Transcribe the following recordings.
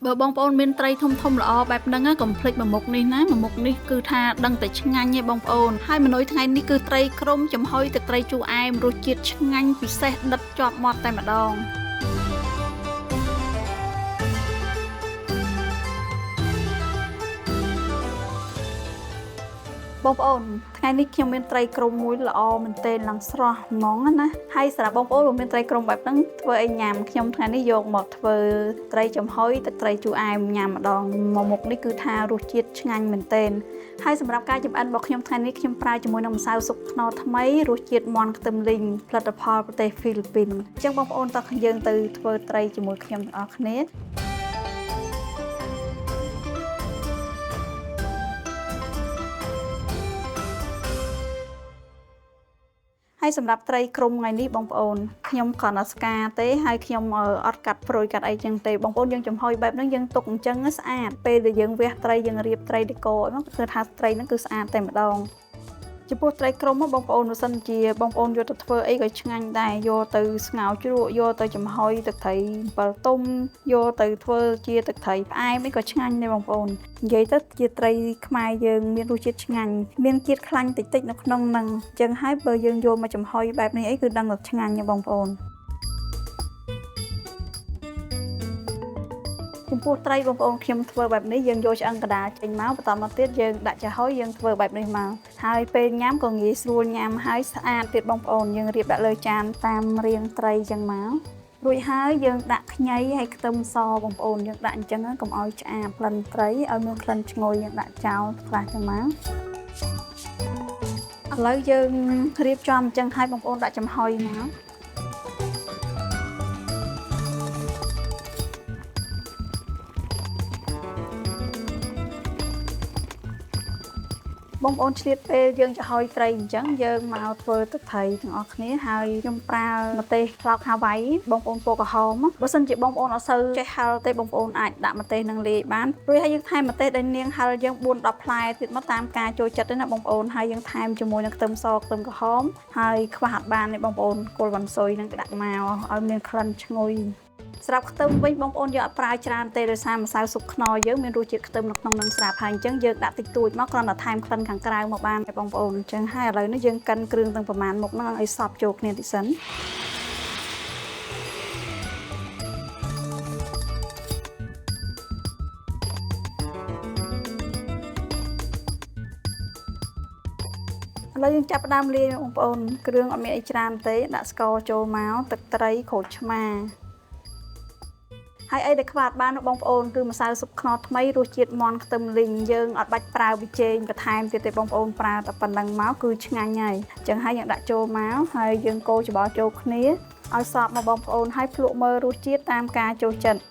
បើបងប្អូនមានត្រីធំល្អបែបហ្នឹងកុំភ្លេចមួយមុខនេះណាមួយមុខនេះគឺថាដឹងតែឆ្ងាញ់ទេបងប្អូនហើយម៉ឺនុយថ្ងៃនេះគឺត្រីក្រំចំហុយទឹកត្រីជូរអែមរសជាតិឆ្ងាញ់ពិសេសដិតជាប់មាត់តែម្ដងបងប្អូនថ្ងៃនេះខ្ញុំមានត្រីក្រំមួយល្អមែនទែនឡើងស្រស់ហ្មងណាហើយសម្រាប់បងប្អូនមានត្រីក្រំបែបហ្នឹងធ្វើឲ្យញ៉ាំខ្ញុំថ្ងៃនេះយកមកធ្វើត្រីចំហុយទឹកត្រីជូរអែមញ៉ាំម្ដងមួយមុខនេះគឺថារសជាតិឆ្ងាញ់មែនទែនហើយសម្រាប់ការចម្អិនរបស់ខ្ញុំថ្ងៃនេះខ្ញុំប្រើជាមួយនឹងម្សៅស៊ុបខ្នុរថ្មីរសជាតិមាន់ខ្ទឹមលីងផលិតផលប្រទេសហ្វីលីពីនអញ្ចឹងបងប្អូនតោះយើងទៅធ្វើត្រីជាមួយខ្ញុំទាំងអស់គ្នាហើយសម្រាប់ត្រីក្រំថ្ងៃនេះបងប្អូនខ្ញុំគ្រាន់តែស្ការទេហើយខ្ញុំអត់កាត់ព្រួយកាត់អីចឹងទេបងប្អូនយើងចំហុយបែបហ្នឹងយើងទុកអញ្ចឹងស្អាតពេលដែលយើងវះត្រីយើងរៀបត្រីដេកហ្នឹងគឺថាត្រីហ្នឹងគឺស្អាតតែម្ដងចំពោះត្រីក្រំបងប្អូនបើសិនជាបងប្អូនយកទៅធ្វើអីក៏ឆ្ងាញ់ដែរយកទៅស្ងោរជ្រក់យកទៅចំហុយទឹកត្រីអំបិលទុំយកទៅធ្វើជាទឹកត្រីផ្អែមអីក៏ឆ្ងាញ់ដែរបងប្អូននិយាយទៅជាត្រីខ្មែរយើងមានរសជាតិឆ្ងាញ់មានជាតិខ្លាញ់តិចៗនៅក្នុងហ្នឹងអញ្ចឹងហើយបើយើងយកមកចំហុយបែបនេះអីគឺដឹងថាឆ្ងាញ់ណាបងប្អូនចំពោះត្រីបងប្អូនខ្ញុំធ្វើបែបនេះយើងយកឆ្អឹងកណ្ដាលចេញមកបន្តមកទៀតយើងដាក់ចំហុយយើងធ្វើបែបនេះមកហើយពេលញ៉ាំក៏ងាយស្រួលញ៉ាំហើយស្អាតទៀតបងប្អូនយើងរៀបដាក់លើចានតាមរាងត្រីចឹងមករួចហើយយើងដាក់ខ្ញីហើយខ្ទឹមសបងប្អូនយើងដាក់អញ្ចឹងកុំឲ្យឆ្អាបក្លិនត្រីឲ្យមានក្លិនឈ្ងុយយើងដាក់ចោលខ្លះចឹងមកឥឡូវយើងរៀបចំអញ្ចឹងឲ្យបងប្អូនដាក់ចំហុយមកបងប្អូនឆ្លៀតពេលយើងចំហុយត្រីអញ្ចឹងយើងមកធ្វើទឹកត្រីទាំងអស់គ្នាហើយខ្ញុំប្រើម្ទេសខ្លោកហាវ៉ៃបងប្អូនពណ៌ក្រហមបើសិនជាបងប្អូនអត់សូវចេះហឹរទេបងប្អូនអាចដាក់ម្ទេសនឹងលាយបានរួចហើយយើងថែមម្ទេសដែលនាងហឹរយើង4-10ផ្លែទៀតមកតាមការចូលចិត្តទេណាបងប្អូនហើយយើងថែមជាមួយនឹងខ្ទឹមសខ្ទឹមក្រហមហើយខ្វះអត់បានទេបងប្អូនគល់វ៉ាន់ស៊ុយនឹងដាក់មកឲ្យមានក្លិនឈ្ងុយស្រាប់ខ្ទឹមវិញបងប្អូនយកអត់ប្រើច្រើនទេដោយសារម្សៅស៊ុបខ្នុរយើងមានរសជាតិខ្ទឹមនៅក្នុងនឹងស្រាប់ហើយអញ្ចឹងយើងដាក់តិចតួចមកគ្រាន់តែថែមក្លិនខាងក្រៅមកបានទេបងប្អូនអញ្ចឹងហើយឥឡូវនេះយើងកិនគ្រឿងទាំងប្រមាណមុខហ្នឹងឲ្យសព្វចូលគ្នាតិចសិនឥឡូវយើងចាប់ផ្ដើមលាយបងប្អូនគ្រឿងអត់មានអីច្រើនទេដាក់ស្ករចូលមកទឹកត្រីក្រូចឆ្មាហើយអីដែលខ្វះបានបងប្អូនគឺម្សៅស៊ុបខ្នុរថ្មីរសជាតិមាន់ខ្ទឹមលីងយើងអត់បាច់ប្រើប៊ីចេងបន្ថែមទៀតទេបងប្អូនប្រើតែប៉ុណ្្នឹងមកគឺឆ្ងាញ់ហើយអញ្ចឹងហើយយើងដាក់ចូលមកហើយយើងកូរច្បល់ចូលគ្នាឲ្យសព្វមកបងប្អូនហើយភ្លក់មើលរសជាតិតាមការចូលចិត្ត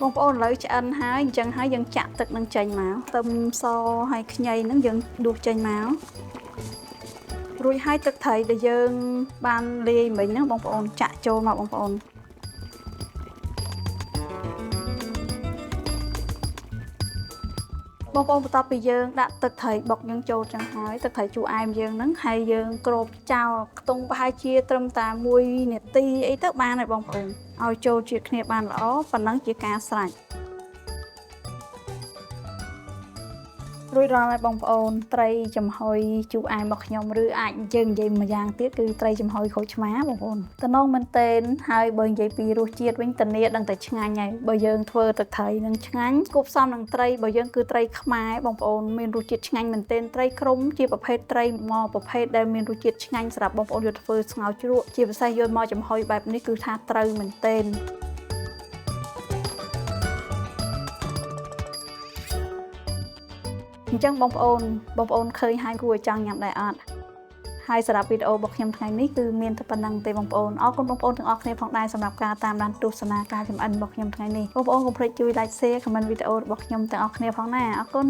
បងប្អូនឥឡូវឆ្អិនហើយអញ្ចឹងហើយយើងចាក់ទឹកនឹងចេញមកខ្ទឹមសហើយខ្ញីនឹងយើងដួសចេញមករួចហើយទឹកត្រីដែលយើងបានលាយមិញហ្នឹងបងប្អូនចាក់ចូលមកបងប្អូនបន្ទាប់ពីយើងដាក់ទឹកត្រីបុកយើងចូលចឹងហើយទឹកត្រីជូរអែមយើងហ្នឹងហើយយើងគ្របចោលខ្ទង់ប្រហែលជាត្រឹមតែ1នាទីអីទៅបានហើយបងប្អូនឲ្យចូលជាតិគ្នាបានល្អប៉ុណ្ណឹងជាការស្រេចរួចរាល់ហើយបងប្អូនត្រីចំហុយជូរអែមរបស់ខ្ញុំឬអាចយើងនិយាយមួយយ៉ាងទៀតគឺត្រីចំហុយក្រូចឆ្មាបងប្អូនតំណងមែនទែនហើយបើនិយាយពីរសជាតិវិញតានាដឹងតែឆ្ងាញ់ហើយបើយើងធ្វើទឹកត្រីនឹងឆ្ងាញ់គប់ផ្សំនឹងត្រីបើយើងគឺត្រីខ្មែរបងប្អូនមានរសជាតិឆ្ងាញ់មែនទែនត្រីក្រំជាប្រភេទត្រីមកប្រភេទដែលមានរសជាតិឆ្ងាញ់សម្រាប់បងប្អូនយកធ្វើស្ងោរជ្រក់ជាពិសេសយកមកចំហុយបែបនេះគឺថាត្រូវមែនទែនអញ្ចឹងបងប្អូនឃើញហើយគួរឲ្យចង់ញ៉ាំដែរអត់ហើយសម្រាប់វីដេអូរបស់ខ្ញុំថ្ងៃនេះគឺមានតែប៉ុណ្្នឹងទេបងប្អូនអរគុណបងប្អូនទាំងអស់គ្នាផងដែរសម្រាប់ការតាមដានទស្សនាការចម្អិនរបស់ខ្ញុំថ្ងៃនេះបងប្អូនកុំភ្លេចជួយ like share comment វីដេអូរបស់ខ្ញុំទាំងអស់គ្នាផងណាអរគុណ